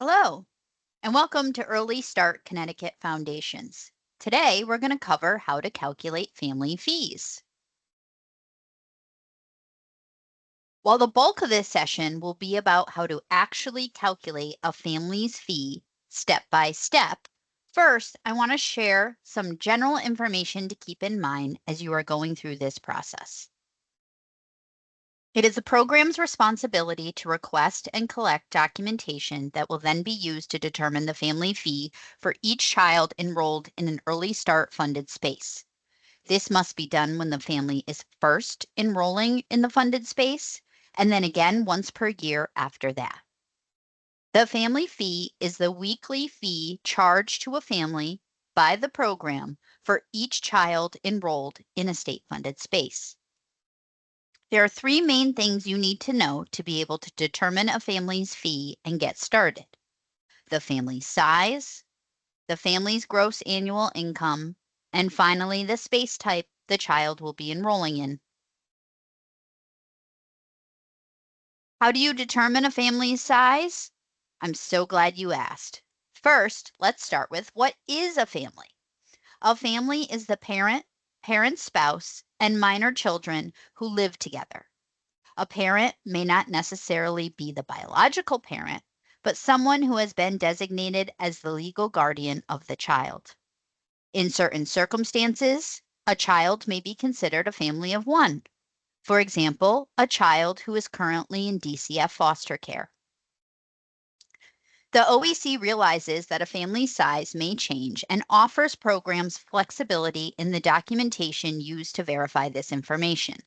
Hello, and welcome to Early Start Connecticut Foundations. Today, we're going to cover how to calculate family fees. While the bulk of this session will be about how to actually calculate a family's fee step by step, first, I want to share some general information to keep in mind as you are going through this process. It is the program's responsibility to request and collect documentation that will then be used to determine the family fee for each child enrolled in an early start funded space. This must be done when the family is first enrolling in the funded space, and then again once per year after that. The family fee is the weekly fee charged to a family by the program for each child enrolled in a state-funded space. There are three main things you need to know to be able to determine a family's fee and get started: the family size, the family's gross annual income, and finally, the space type the child will be enrolling in. How do you determine a family's size? I'm so glad you asked. First, let's start with what is a family? A family is the parent, spouse, and minor children who live together. A parent may not necessarily be the biological parent, but someone who has been designated as the legal guardian of the child. In certain circumstances, a child may be considered a family of one. For example, a child who is currently in DCF foster care. The OEC realizes that a family size may change and offers programs flexibility in the documentation used to verify this information.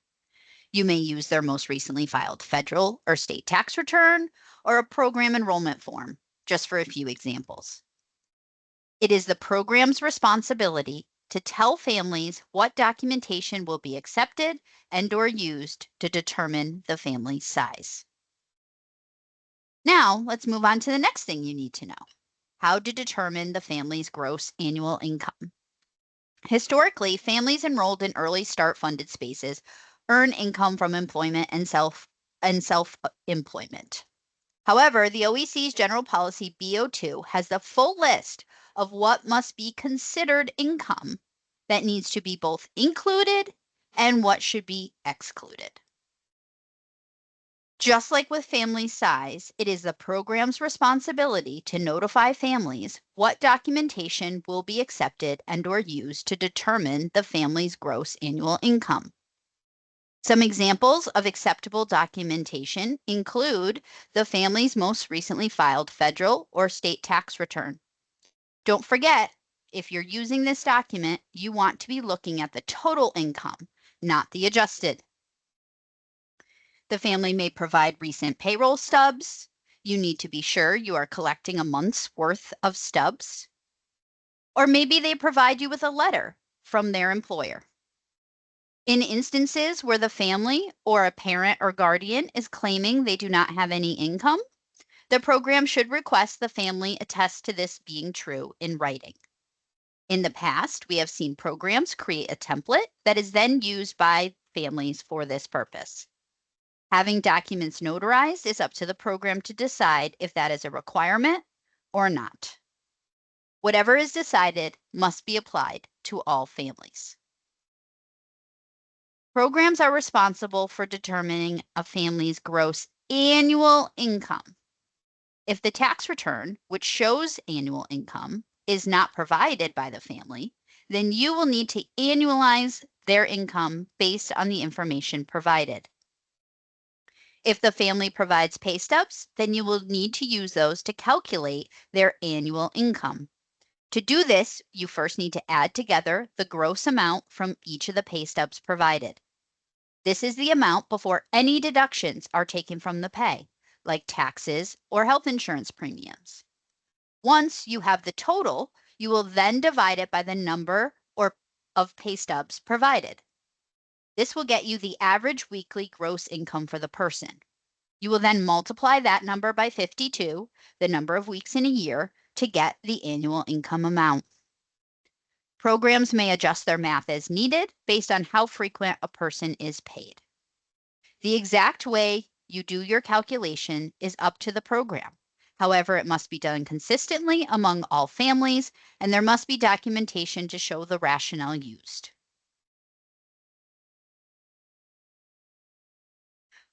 You may use their most recently filed federal or state tax return or a program enrollment form, just for a few examples. It is the program's responsibility to tell families what documentation will be accepted and/or used to determine the family size. Now, let's move on to the next thing you need to know: how to determine the family's gross annual income. Historically, families enrolled in early start funded spaces earn income from employment and self-employment. However, the OEC's General Policy B02 has the full list of what must be considered income that needs to be both included and what should be excluded. Just like with family size, it is the program's responsibility to notify families what documentation will be accepted and/or used to determine the family's gross annual income. Some examples of acceptable documentation include the family's most recently filed federal or state tax return. Don't forget, if you're using this document, you want to be looking at the total income, not the adjusted. The family may provide recent payroll stubs. You need to be sure you are collecting a month's worth of stubs. Or maybe they provide you with a letter from their employer. In instances where the family or a parent or guardian is claiming they do not have any income, the program should request the family attest to this being true in writing. In the past, we have seen programs create a template that is then used by families for this purpose. Having documents notarized is up to the program to decide if that is a requirement or not. Whatever is decided must be applied to all families. Programs are responsible for determining a family's gross annual income. If the tax return, which shows annual income, is not provided by the family, then you will need to annualize their income based on the information provided. If the family provides pay stubs, then you will need to use those to calculate their annual income. To do this, you first need to add together the gross amount from each of the pay stubs provided. This is the amount before any deductions are taken from the pay, like taxes or health insurance premiums. Once you have the total, you will then divide it by the number of pay stubs provided. This will get you the average weekly gross income for the person. You will then multiply that number by 52, the number of weeks in a year, to get the annual income amount. Programs may adjust their math as needed based on how frequent a person is paid. The exact way you do your calculation is up to the program. However, it must be done consistently among all families, and there must be documentation to show the rationale used.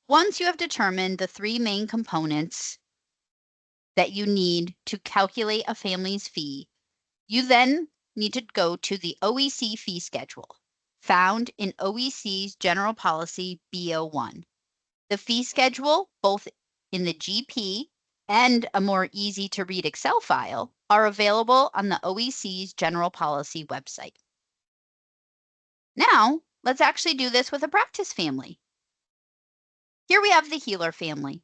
Once you have determined the three main components that you need to calculate a family's fee, you then need to go to the OEC fee schedule found in OEC's General Policy B01. The fee schedule, both in the GP and a more easy to read Excel file, are available on the OEC's General Policy website. Now, let's actually do this with a practice family. Here we have the Healer family.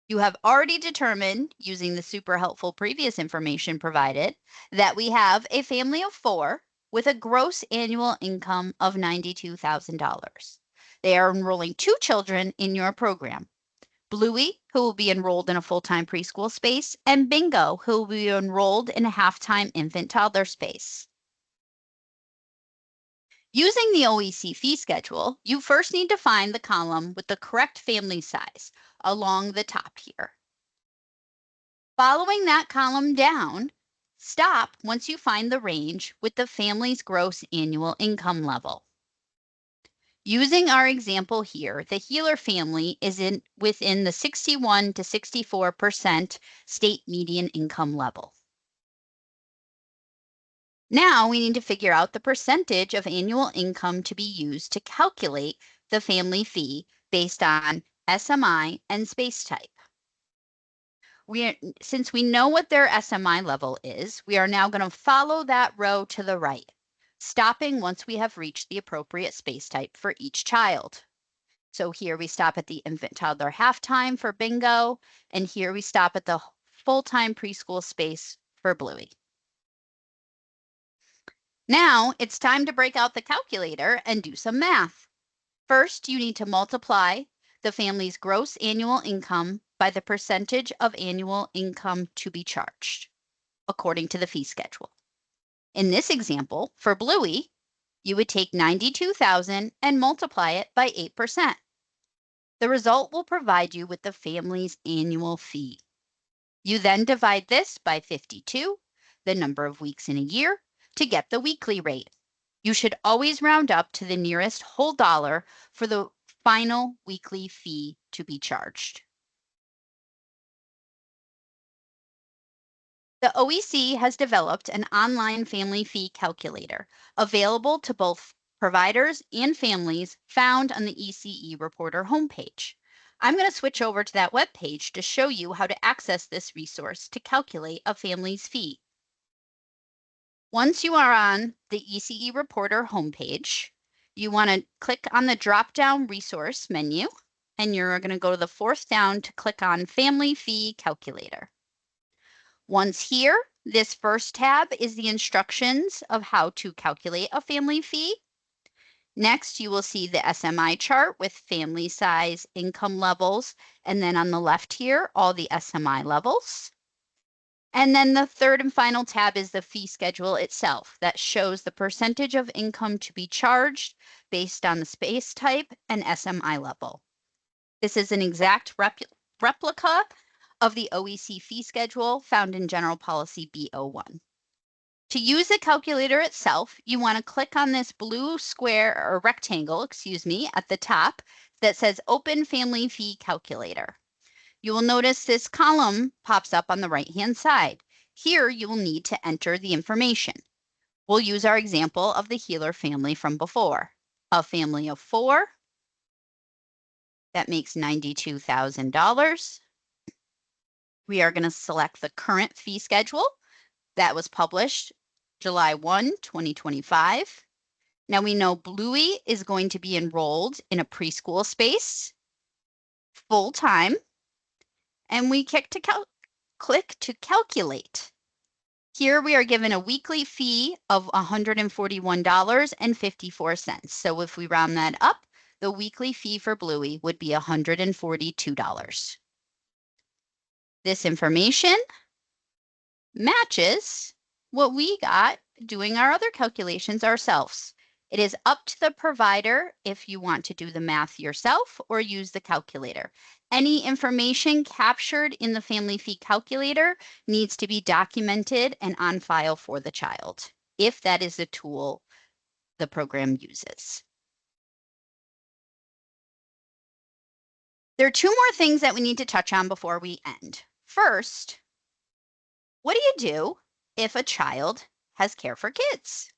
You have already determined, using the super helpful previous information provided, that we have a family of 4 with a gross annual income of $92,000. They are enrolling 2 children in your program. Bluey, who will be enrolled in a full-time preschool space, and Bingo, who will be enrolled in a half-time infant toddler space. Using the OEC fee schedule, you first need to find the column with the correct family size along the top here. Following that column down, stop once you find the range with the family's gross annual income level. Using our example here, the Healer family is within the 61 to 64% state median income level. Now we need to figure out the percentage of annual income to be used to calculate the family fee based on SMI and space type. Since we know what their SMI level is, we are now going to follow that row to the right, stopping once we have reached the appropriate space type for each child. So here we stop at the infant toddler halftime for Bingo, and here we stop at the full-time preschool space for Bluey. Now it's time to break out the calculator and do some math. First, you need to multiply the family's gross annual income by the percentage of annual income to be charged, according to the fee schedule. In this example, for Bluey, you would take $92,000 and multiply it by 8%. The result will provide you with the family's annual fee. You then divide this by 52, the number of weeks in a year, to get the weekly rate. You should always round up to the nearest whole dollar for the final weekly fee to be charged. The OEC has developed an online family fee calculator available to both providers and families found on the ECE Reporter homepage. I'm going to switch over to that webpage to show you how to access this resource to calculate a family's fee. Once you are on the ECE Reporter homepage, you want to click on the drop-down resource menu, and you're going to go to the 4th down to click on Family Fee Calculator. Once here, this first tab is the instructions of how to calculate a family fee. Next, you will see the SMI chart with family size, income levels, and then on the left here, all the SMI levels. And then the third and final tab is the fee schedule itself that shows the percentage of income to be charged based on the space type and SMI level. This is an exact replica of the OEC fee schedule found in General Policy B01. To use the calculator itself, you want to click on this blue square or rectangle, at the top that says Open Family Fee Calculator. You will notice this column pops up on the right-hand side. Here, you will need to enter the information. We'll use our example of the Healer family from before. A family of 4, that makes $92,000. We are going to select the current fee schedule that was published July 1, 2025. Now we know Bluey is going to be enrolled in a preschool space full-time, and we click to calculate. Here we are given a weekly fee of $141.54. So if we round that up, the weekly fee for Bluey would be $142. This information matches what we got doing our other calculations ourselves. It is up to the provider if you want to do the math yourself or use the calculator. Any information captured in the family fee calculator needs to be documented and on file for the child, if that is the tool the program uses. There are two more things that we need to touch on before we end. First, what do you do if a child has care for kids?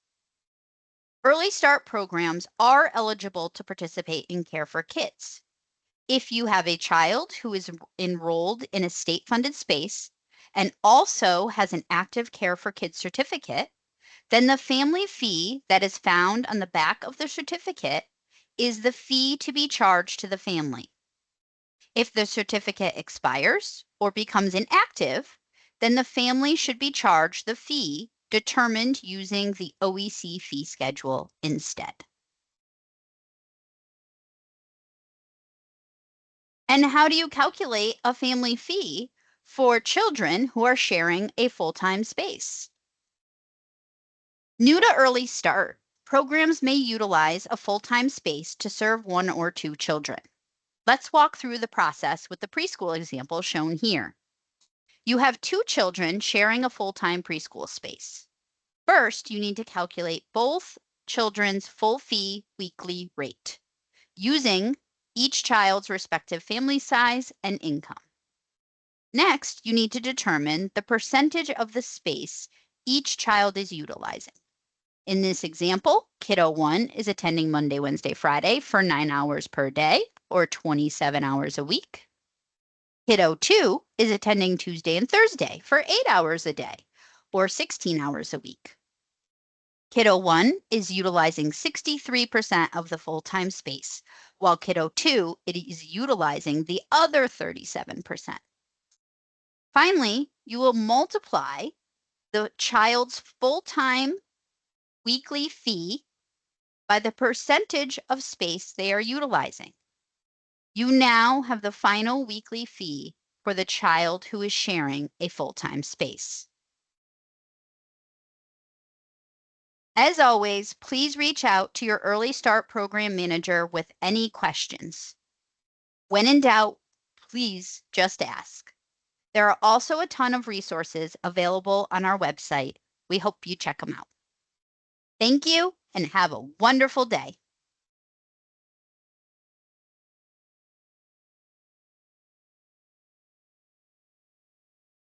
Early Start programs are eligible to participate in Care for Kids. If you have a child who is enrolled in a state-funded space and also has an active Care for Kids certificate, then the family fee that is found on the back of the certificate is the fee to be charged to the family. If the certificate expires or becomes inactive, then the family should be charged the fee determined using the OEC fee schedule instead. And how do you calculate a family fee for children who are sharing a full-time space? New to Early Start, programs may utilize a full-time space to serve one or two children. Let's walk through the process with the preschool example shown here. You have two children sharing a full-time preschool space. First, you need to calculate both children's full fee weekly rate using each child's respective family size and income. Next, you need to determine the percentage of the space each child is utilizing. In this example, kiddo 1 is attending Monday, Wednesday, Friday for 9 hours per day, or 27 hours a week. Kiddo 2 is attending Tuesday and Thursday for 8 hours a day, or 16 hours a week. Kiddo 1 is utilizing 63% of the full-time space, while Kiddo 2 is utilizing the other 37%. Finally, you will multiply the child's full-time weekly fee by the percentage of space they are utilizing. You now have the final weekly fee for the child who is sharing a full-time space. As always, please reach out to your Early Start program manager with any questions. When in doubt, please just ask. There are also a ton of resources available on our website. We hope you check them out. Thank you and have a wonderful day.